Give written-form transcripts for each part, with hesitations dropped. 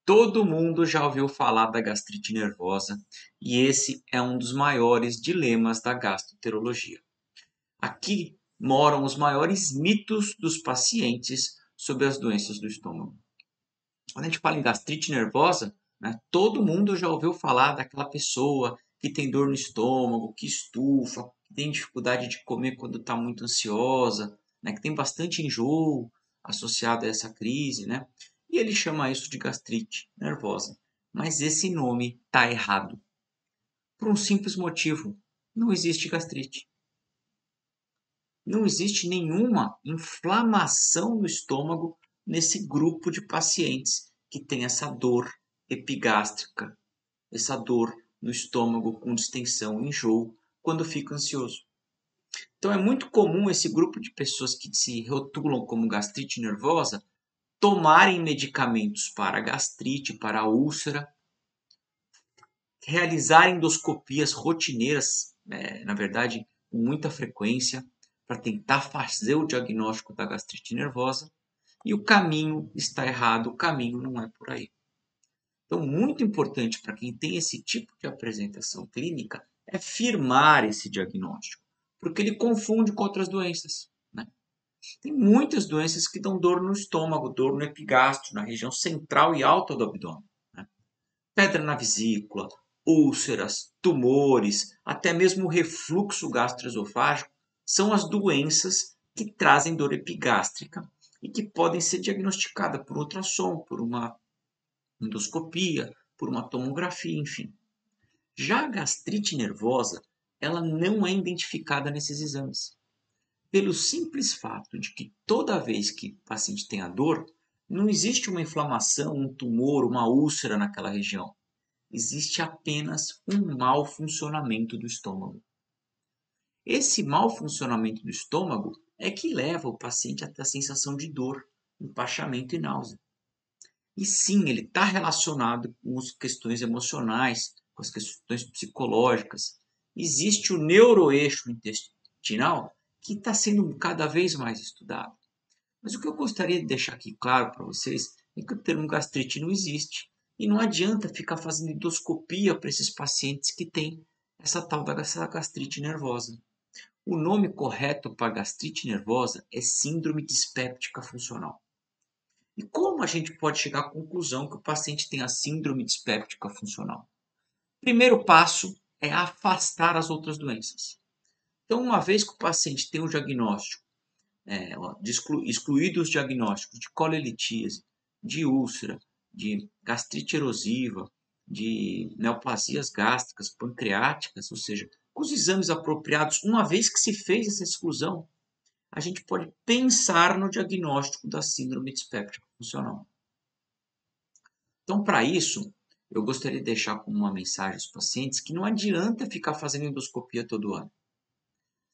Todo mundo já ouviu falar da gastrite nervosa e esse é um dos maiores dilemas da gastroenterologia. Aqui moram os maiores mitos dos pacientes sobre as doenças do estômago. Quando a gente fala em gastrite nervosa, né, todo mundo já ouviu falar daquela pessoa que tem dor no estômago, que estufa, que tem dificuldade de comer quando está muito ansiosa, né, que tem bastante enjoo associado a essa crise, né? E ele chama isso de gastrite nervosa. Mas esse nome está errado. Por um simples motivo: não existe gastrite. Não existe nenhuma inflamação no estômago nesse grupo de pacientes que tem essa dor epigástrica, essa dor no estômago com distensão e enjoo quando fica ansioso. Então é muito comum esse grupo de pessoas que se rotulam como gastrite nervosa tomarem medicamentos para gastrite, para úlcera, realizar endoscopias rotineiras, na verdade, com muita frequência, para tentar fazer o diagnóstico da gastrite nervosa, e o caminho está errado, o caminho não é por aí. Então, muito importante para quem tem esse tipo de apresentação clínica é firmar esse diagnóstico, porque ele confunde com outras doenças, né? Tem muitas doenças que dão dor no estômago, dor no epigastro, na região central e alta do abdômen, né? Pedra na vesícula, úlceras, tumores, até mesmo refluxo gastroesofágico são as doenças que trazem dor epigástrica e que podem ser diagnosticadas por ultrassom, por uma endoscopia, por uma tomografia, enfim. Já a gastrite nervosa, ela não é identificada nesses exames. Pelo simples fato de que toda vez que o paciente tem a dor, não existe uma inflamação, um tumor, uma úlcera naquela região. Existe apenas um mau funcionamento do estômago. Esse mau funcionamento do estômago é que leva o paciente a ter a sensação de dor, empachamento e náusea. E sim, ele está relacionado com as questões emocionais, com as questões psicológicas. Existe o neuroeixo intestinal que está sendo cada vez mais estudado. Mas o que eu gostaria de deixar aqui claro para vocês é que o termo gastrite não existe. E não adianta ficar fazendo endoscopia para esses pacientes que têm essa tal da gastrite nervosa. O nome correto para gastrite nervosa é síndrome dispéptica funcional. E como a gente pode chegar à conclusão que o paciente tem a síndrome dispéptica funcional? Primeiro passo é afastar as outras doenças. Então, uma vez que o paciente tem o diagnóstico, excluídos os diagnósticos de colelitíase, de úlcera, de gastrite erosiva, de neoplasias gástricas, pancreáticas, ou seja, com os exames apropriados, uma vez que se fez essa exclusão, a gente pode pensar no diagnóstico da síndrome dispéptica funcional. Então, para isso, eu gostaria de deixar como uma mensagem aos pacientes que não adianta ficar fazendo endoscopia todo ano.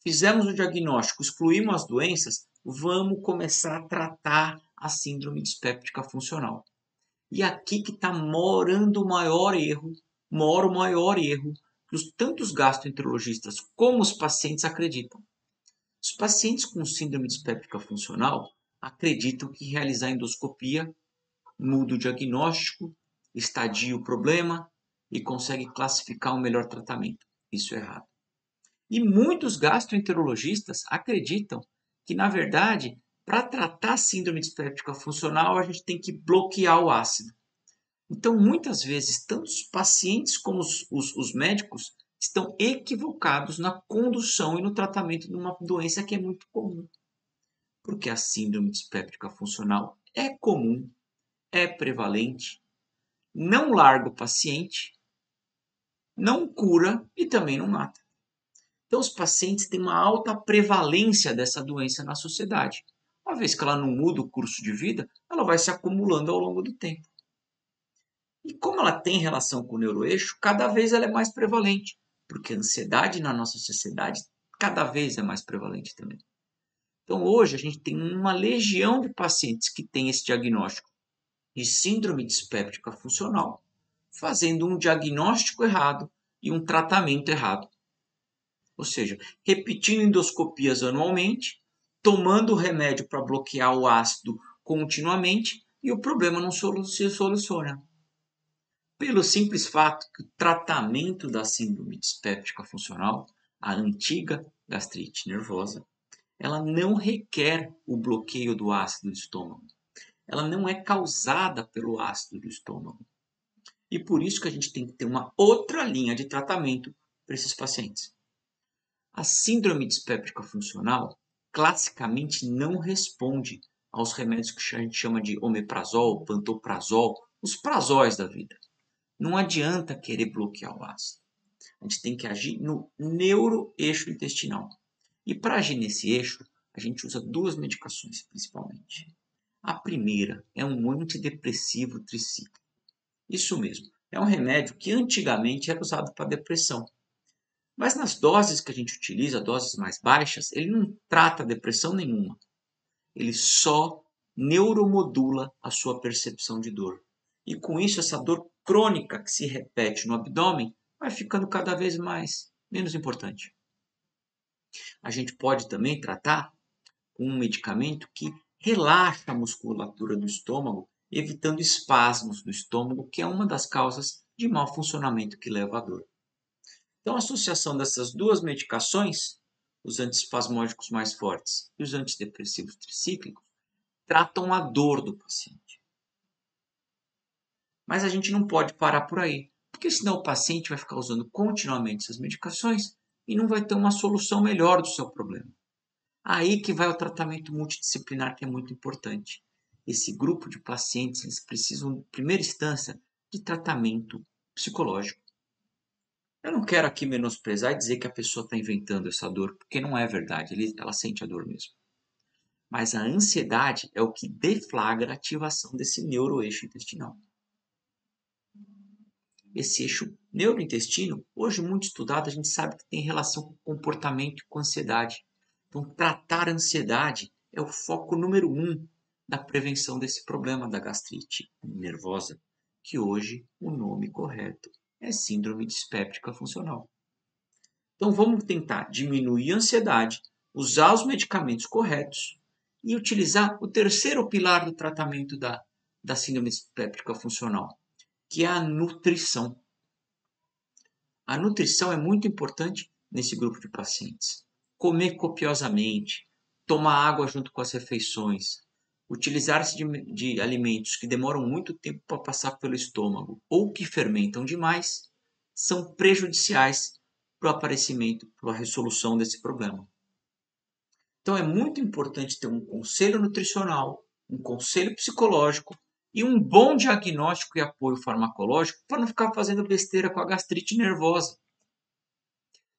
Fizemos o diagnóstico, excluímos as doenças, vamos começar a tratar a síndrome dispéptica funcional. E aqui que está morando o maior erro, mora o maior erro que tanto os gastroenterologistas como os pacientes acreditam. Os pacientes com síndrome dispéptica funcional acreditam que realizar endoscopia muda o diagnóstico, estadia o problema e consegue classificar um melhor tratamento. Isso é errado. E muitos gastroenterologistas acreditam que, na verdade, para tratar a síndrome dispéptica funcional, a gente tem que bloquear o ácido. Então, muitas vezes, tanto os pacientes como os médicos estão equivocados na condução e no tratamento de uma doença que é muito comum. Porque a síndrome dispéptica funcional é comum, é prevalente, não larga o paciente, não cura e também não mata. Então, os pacientes têm uma alta prevalência dessa doença na sociedade. Uma vez que ela não muda o curso de vida, ela vai se acumulando ao longo do tempo. E como ela tem relação com o neuroeixo, cada vez ela é mais prevalente, porque a ansiedade na nossa sociedade cada vez é mais prevalente também. Então, hoje, a gente tem uma legião de pacientes que têm esse diagnóstico de síndrome dispéptica funcional, fazendo um diagnóstico errado e um tratamento errado. Ou seja, repetindo endoscopias anualmente, tomando remédio para bloquear o ácido continuamente e o problema não se soluciona. Pelo simples fato que o tratamento da síndrome dispéptica funcional, a antiga gastrite nervosa, ela não requer o bloqueio do ácido do estômago. Ela não é causada pelo ácido do estômago. E por isso que a gente tem que ter uma outra linha de tratamento para esses pacientes. A síndrome dispéptica funcional classicamente não responde aos remédios que a gente chama de omeprazol, pantoprazol, os prazóis da vida. Não adianta querer bloquear o ácido. A gente tem que agir no neuroeixo intestinal. E para agir nesse eixo, a gente usa duas medicações principalmente. A primeira é um antidepressivo tricíclico. Isso mesmo, é um remédio que antigamente era usado para depressão. Mas nas doses que a gente utiliza, doses mais baixas, ele não trata depressão nenhuma. Ele só neuromodula a sua percepção de dor. E com isso, essa dor crônica que se repete no abdômen vai ficando cada vez menos importante. A gente pode também tratar com um medicamento que relaxa a musculatura do estômago, evitando espasmos do estômago, que é uma das causas de mau funcionamento que leva à dor. Então, a associação dessas duas medicações, os antiespasmódicos mais fortes e os antidepressivos tricíclicos, tratam a dor do paciente. Mas a gente não pode parar por aí, porque senão o paciente vai ficar usando continuamente essas medicações e não vai ter uma solução melhor do seu problema. Aí que vai o tratamento multidisciplinar, que é muito importante. Esse grupo de pacientes, eles precisam, em primeira instância, de tratamento psicológico. Eu não quero aqui menosprezar e dizer que a pessoa está inventando essa dor, porque não é verdade, ela sente a dor mesmo. Mas a ansiedade é o que deflagra a ativação desse neuroeixo intestinal. Esse eixo neurointestino, hoje muito estudado, a gente sabe que tem relação com comportamento e com ansiedade. Então, tratar a ansiedade é o foco número 1 da prevenção desse problema da gastrite nervosa, que hoje o nome correto é síndrome dispéptica funcional. Então, vamos tentar diminuir a ansiedade, usar os medicamentos corretos e utilizar o terceiro pilar do tratamento da síndrome dispéptica funcional, que é a nutrição. A nutrição é muito importante nesse grupo de pacientes. Comer copiosamente, tomar água junto com as refeições, utilizar-se de alimentos que demoram muito tempo para passar pelo estômago ou que fermentam demais, são prejudiciais para o aparecimento, para a resolução desse problema. Então é muito importante ter um conselho nutricional, um conselho psicológico e um bom diagnóstico e apoio farmacológico para não ficar fazendo besteira com a gastrite nervosa.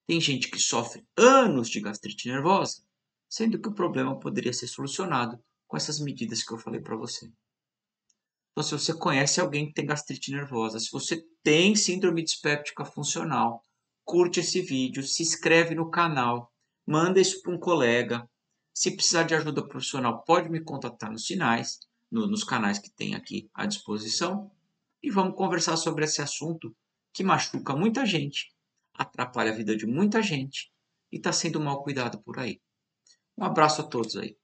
Tem gente que sofre anos de gastrite nervosa, sendo que o problema poderia ser solucionado com essas medidas que eu falei para você. Então, se você conhece alguém que tem gastrite nervosa, se você tem síndrome dispéptica funcional, curte esse vídeo, se inscreve no canal, manda isso para um colega. Se precisar de ajuda profissional, pode me contatar nos canais que tem aqui à disposição. E vamos conversar sobre esse assunto que machuca muita gente, atrapalha a vida de muita gente e está sendo mal cuidado por aí. Um abraço a todos aí.